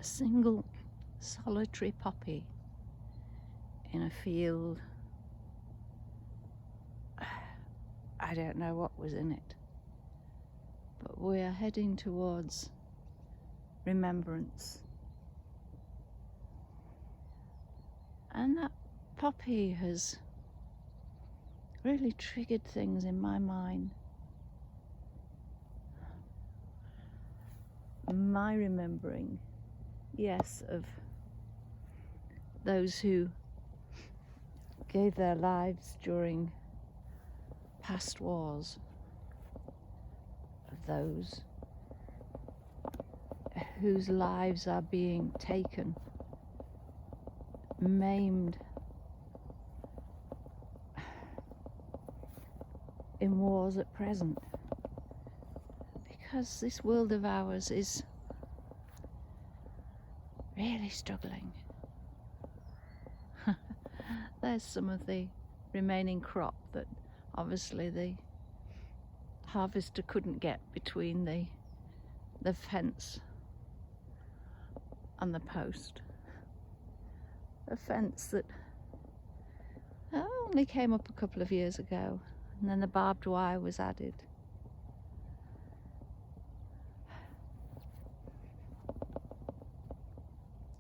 a single solitary poppy in a field. I don't know what was in it, but we are heading towards remembrance. And that poppy has really triggered things in my mind. My remembering, yes, of those who gave their lives during past wars, of those whose lives are being taken, maimed in wars at present, because this world of ours is really struggling. There's some of the remaining crop that obviously the harvester couldn't get between the fence and the post. A fence that only came up a couple of years ago, and then the barbed wire was added.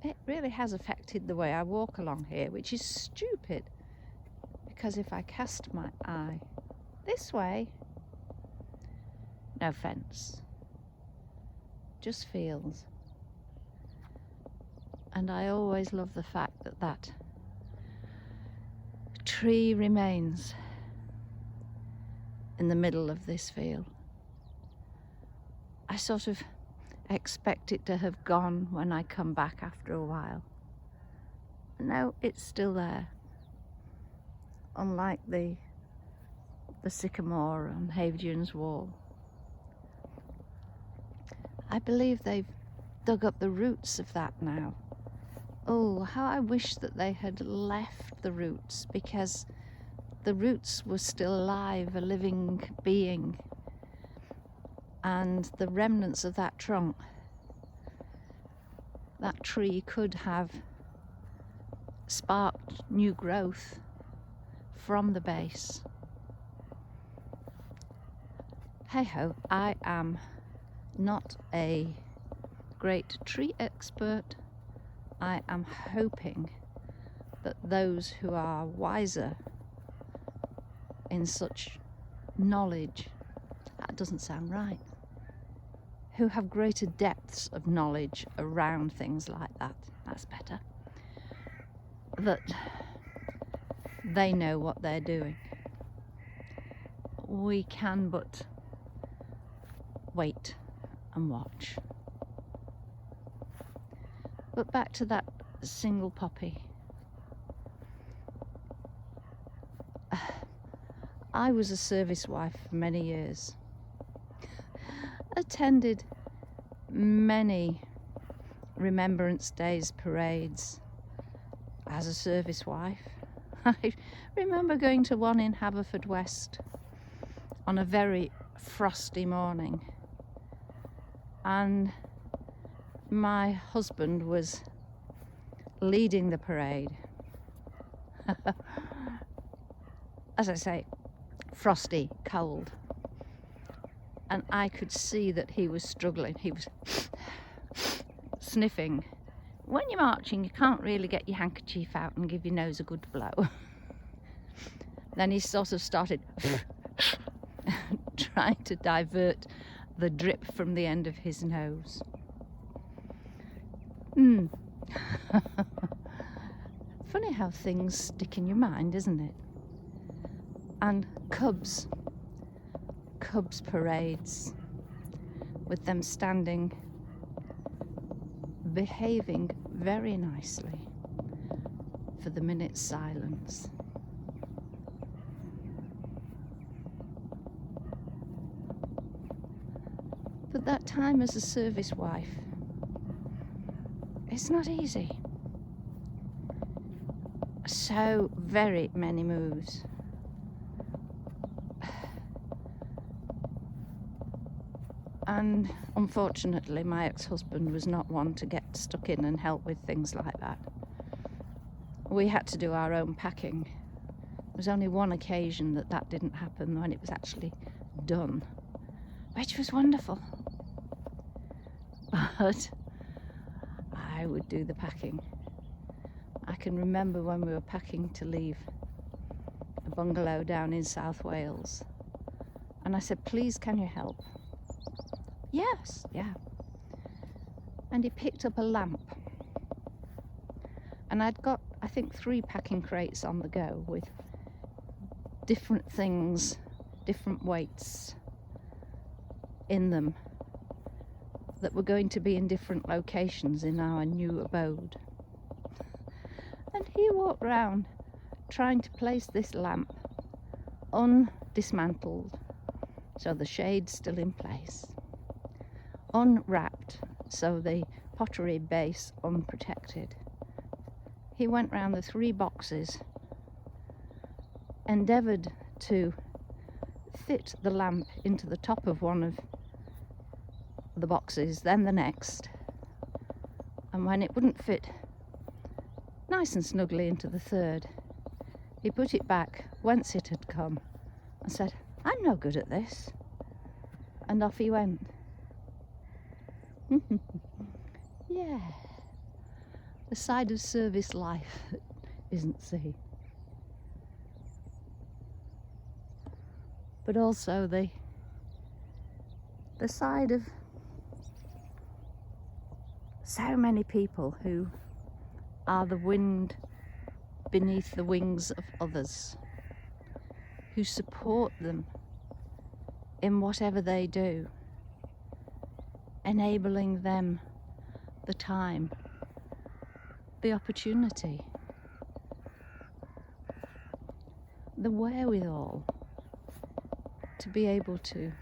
It really has affected the way I walk along here, which is stupid, because if I cast my eye this way, no fence, just fields. And I always love the fact that that tree remains in the middle of this field. I sort of expect it to have gone when I come back after a while. No, it's still there. Unlike the sycamore on Hadrian's wall. I believe they've dug up the roots of that now. Oh, how I wish that they had left the roots, because the roots were still alive, a living being. And the remnants of that trunk, that tree could have sparked new growth from the base. Hey ho, I am not a great tree expert. I am hoping that those who are wiser in such knowledge, that doesn't sound right, who have greater depths of knowledge around things like that, that's better, that they know what they're doing. We can but wait and watch. But back to that single poppy. I was a service wife for many years. Attended many Remembrance Days parades as a service wife. I remember going to one in Haverfordwest on a very frosty morning, and my husband was leading the parade. As I say, frosty, cold. And I could see that he was struggling. He was sniffing. When you're marching, you can't really get your handkerchief out and give your nose a good blow. Then he sort of started trying to divert the drip from the end of his nose. Funny how things stick in your mind, isn't it? And Cubs parades, with them standing, behaving very nicely for the minute's silence. But that time as a service wife, it's not easy. So very many moves. And unfortunately, my ex-husband was not one to get stuck in and help with things like that. We had to do our own packing. There was only one occasion that didn't happen, when it was actually done, which was wonderful. But I would do the packing. I can remember when we were packing to leave a bungalow down in South Wales, and I said, "Please, can you help?" "Yes, yeah." And he picked up a lamp, and I'd got, I think, 3 packing crates on the go with different things, different weights in them that were going to be in different locations in our new abode. And he walked round trying to place this lamp undismantled, so the shade's still in place, unwrapped, so the pottery base unprotected. He went round the 3 boxes, endeavoured to fit the lamp into the top of one of the boxes, then the next, and when it wouldn't fit nice and snugly into the 3rd, he put it back whence it had come and said, "I'm no good at this," and off he went. Yeah, the side of service life that isn't seen, but also the side of so many people who are the wind beneath the wings of others, who support them in whatever they do, enabling them the time, the opportunity, the wherewithal to be able to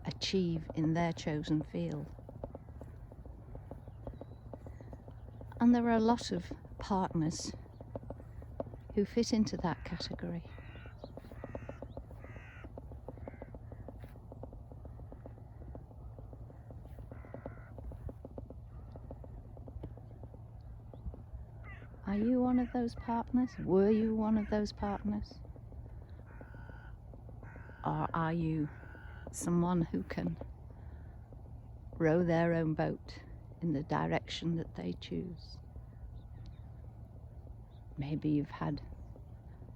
achieve in their chosen field. And there are a lot of partners who fit into that category. Are you one of those partners? Were you one of those partners? Or are you someone who can row their own boat in the direction that they choose? Maybe you've had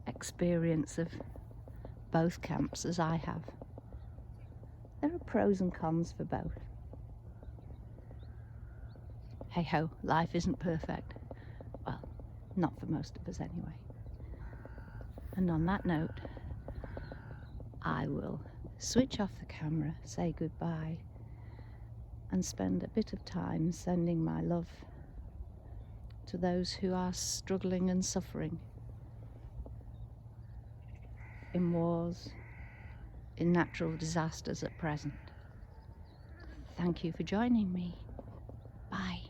experience of both camps, as I have. There are pros and cons for both. Hey ho, life isn't perfect. Well, not for most of us anyway. And on that note, I will switch off the camera, say goodbye, and spend a bit of time sending my love to those who are struggling and suffering in wars, in natural disasters at present. Thank you for joining me. Bye.